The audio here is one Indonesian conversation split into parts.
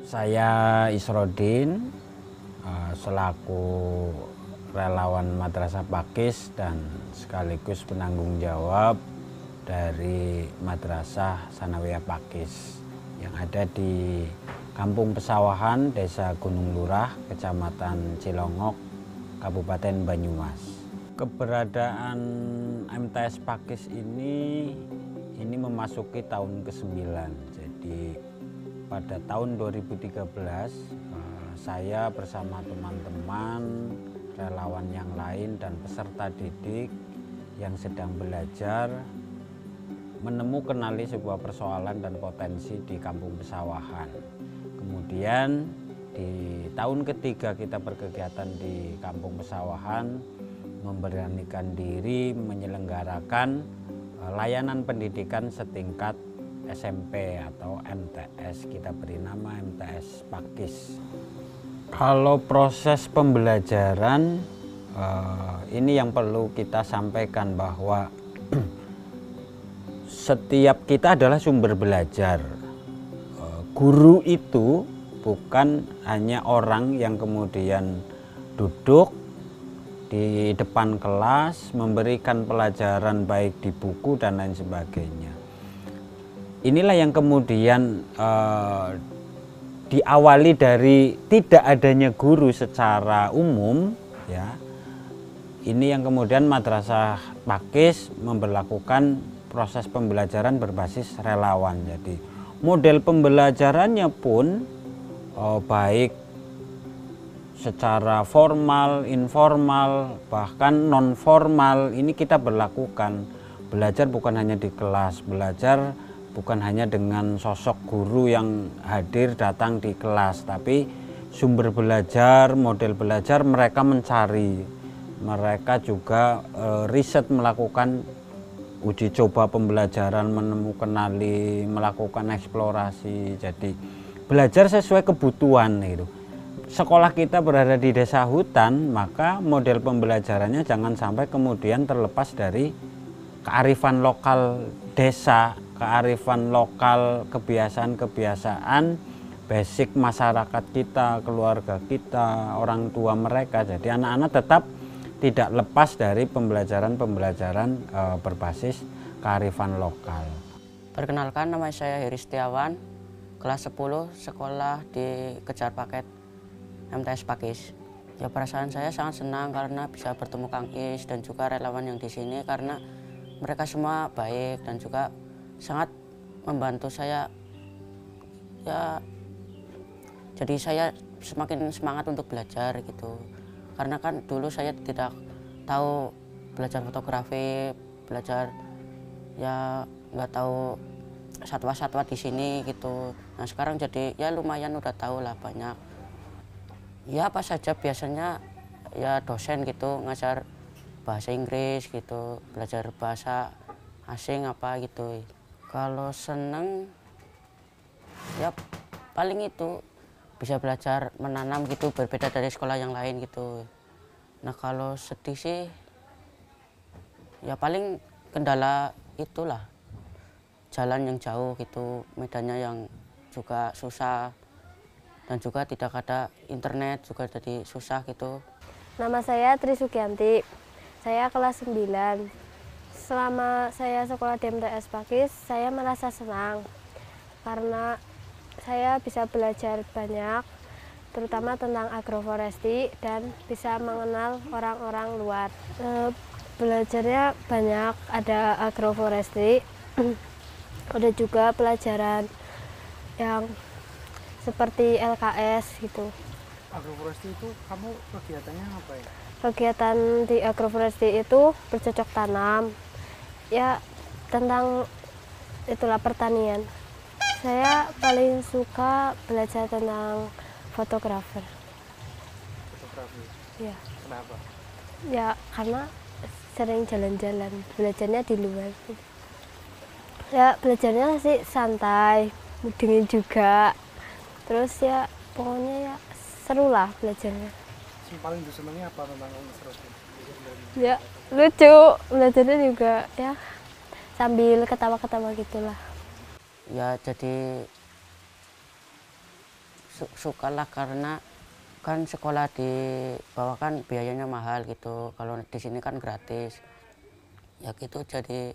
Saya Isrodin selaku relawan Madrasah Pakis dan sekaligus penanggung jawab dari Madrasah Sanawiyah Pakis yang ada di Kampung Pesawahan, Desa Gunung Lurah, Kecamatan Cilongok, Kabupaten Banyumas. Keberadaan MTS Pakis ini memasuki tahun ke-9. Jadi pada tahun 2013 saya bersama teman-teman relawan yang lain dan peserta didik yang sedang belajar kenali sebuah persoalan dan potensi di Kampung Pesawahan. Kemudian di tahun ketiga kita berkegiatan di Kampung Pesawahan, memberanikan diri menyelenggarakan layanan pendidikan setingkat SMP atau MTS, kita beri nama MTS Pakis. Kalau proses pembelajaran ini yang perlu kita sampaikan bahwa setiap kita adalah sumber belajar. Guru itu bukan hanya orang yang kemudian duduk di depan kelas memberikan pelajaran baik di buku dan lain sebagainya. Inilah yang kemudian diawali dari tidak adanya guru secara umum, ya. Ini yang kemudian Madrasah Pakis memberlakukan proses pembelajaran berbasis relawan. Jadi model pembelajarannya pun baik secara formal, informal, bahkan non formal ini kita berlakukan. Belajar bukan hanya di kelas, belajar bukan hanya dengan sosok guru yang hadir datang di kelas, tapi sumber belajar, model belajar mereka mencari. Mereka juga riset, melakukan uji coba pembelajaran, kenali, melakukan eksplorasi. Jadi belajar sesuai kebutuhan itu. Sekolah kita berada di desa hutan, maka model pembelajarannya jangan sampai kemudian terlepas dari kearifan lokal desa, kearifan lokal, kebiasaan-kebiasaan basic masyarakat kita, keluarga kita, orang tua mereka. Jadi anak-anak tetap tidak lepas dari pembelajaran berbasis kearifan lokal. Perkenalkan, nama saya Heri Setiawan, kelas 10, sekolah di Kejar Paket MTS Pakis. Ya, perasaan saya sangat senang karena bisa bertemu Kang Is dan juga relawan yang di sini, karena mereka semua baik dan juga sangat membantu saya. Ya, jadi saya semakin semangat untuk belajar gitu. Karena kan dulu saya tidak tahu belajar fotografi, belajar ya nggak tahu satwa-satwa di sini gitu. Nah sekarang jadi ya lumayan udah tahu lah banyak. Ya apa saja biasanya ya dosen gitu ngajar bahasa Inggris gitu, belajar bahasa asing apa gitu. Kalau seneng ya paling itu bisa belajar menanam gitu, berbeda dari sekolah yang lain gitu. Nah kalau sedih sih ya paling kendala itulah, jalan yang jauh gitu, medannya yang juga susah, dan juga tidak ada internet juga jadi susah gitu. Nama saya Tri Sugianti, saya kelas 9. Selama saya sekolah di MTS Pakis, saya merasa senang karena saya bisa belajar banyak, terutama tentang agroforestry dan bisa mengenal orang-orang luar. Belajarnya banyak, ada agroforestry, ada juga pelajaran yang seperti LKS gitu. Agroforestry itu kamu kegiatannya apa ya? Kegiatan di agroforestry itu bercocok tanam, ya tentang itulah pertanian. Saya paling suka belajar tentang fotografer. Fotografi? Ya. Kenapa? Ya karena sering jalan-jalan, belajarnya di luar. Ya belajarnya sih santai, dingin juga. Terus ya pokoknya ya seru lah belajarnya. Yang paling disenangi apa tentang agroforestry? Ya lucu, belajarnya juga ya sambil ketawa-ketawa gitulah. Ya jadi suka lah, karena kan sekolah di bawah kan biayanya mahal gitu, kalau di sini kan gratis ya gitu, jadi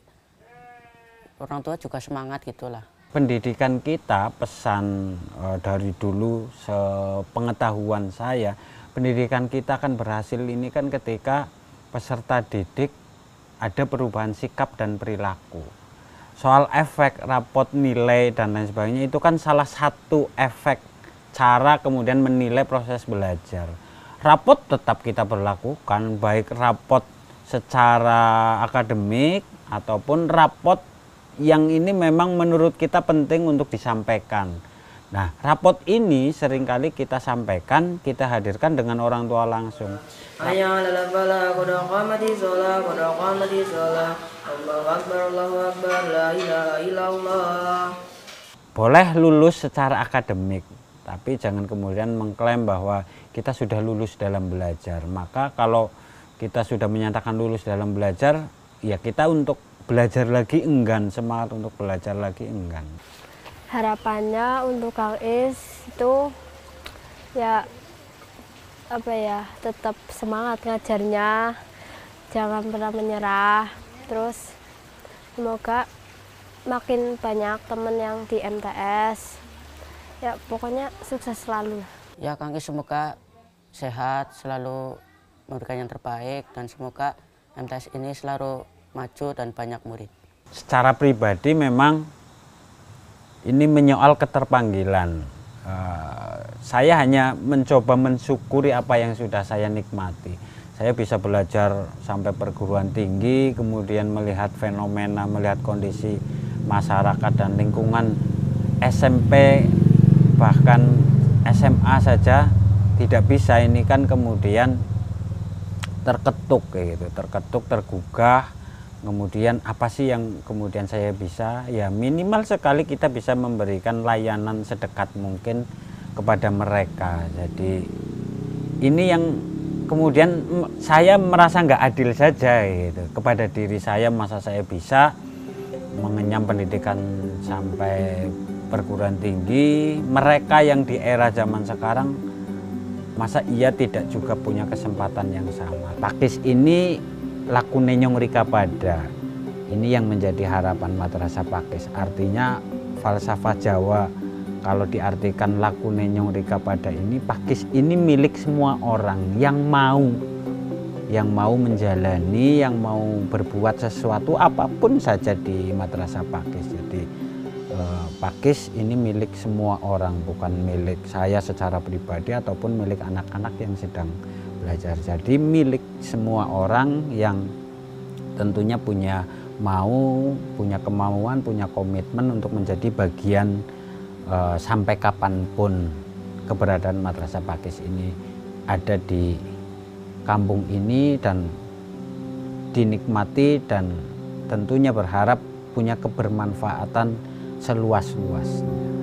orang tua juga semangat gitulah. Pendidikan kita, pesan dari dulu sepengetahuan saya, pendidikan kita kan berhasil ini kan ketika peserta didik ada perubahan sikap dan perilaku. Soal efek rapot nilai dan lain sebagainya itu kan salah satu efek cara kemudian menilai proses belajar. Rapot tetap kita berlakukan, baik rapot secara akademik ataupun rapot yang ini memang menurut kita penting untuk disampaikan. Nah, rapot ini seringkali kita sampaikan, kita hadirkan dengan orang tua langsung. Hayya 'alal falah, qad qamatis shalah, qad qamatis shalah. Allahu akbar, Allahu akbar, la ilaha illallah. Boleh lulus secara akademik, tapi jangan kemudian mengklaim bahwa kita sudah lulus dalam belajar. Maka kalau kita sudah menyatakan lulus dalam belajar, ya kita untuk belajar lagi enggan, semangat untuk belajar lagi enggan. Harapannya untuk Kang Is itu ya tetap semangat ngajarnya, jangan pernah menyerah, terus semoga makin banyak teman yang di MTS, ya pokoknya sukses selalu. Ya Kang Is semoga sehat, selalu memberikan yang terbaik, dan semoga MTS ini selalu maju dan banyak murid. Secara pribadi memang ini menyoal keterpanggilan. Saya hanya mencoba mensyukuri apa yang sudah saya nikmati. Saya bisa belajar sampai perguruan tinggi, kemudian melihat fenomena, melihat kondisi masyarakat dan lingkungan SMP, bahkan SMA saja tidak bisa. Ini kan kemudian terketuk gitu, terketuk, tergugah. Kemudian apa sih yang kemudian saya bisa? Ya minimal sekali kita bisa memberikan layanan sedekat mungkin kepada mereka. Jadi ini yang kemudian saya merasa nggak adil saja gitu kepada diri saya, masa saya bisa mengenyam pendidikan sampai perguruan tinggi, mereka yang di era zaman sekarang masa ia tidak juga punya kesempatan yang sama. Pakis ini lakune nyong rika pada, ini yang menjadi harapan Madrasah Pakis. Artinya falsafah Jawa kalau diartikan lakune nyong rika pada ini, Pakis ini milik semua orang yang mau menjalani, yang mau berbuat sesuatu apapun saja di Madrasah Pakis. Jadi Pakis ini milik semua orang, bukan milik saya secara pribadi ataupun milik anak-anak yang sedang belajar. Jadi milik semua orang yang tentunya punya kemauan, punya komitmen untuk menjadi bagian sampai kapanpun keberadaan Madrasah Pakis ini ada di kampung ini dan dinikmati, dan tentunya berharap punya kebermanfaatan seluas-luasnya.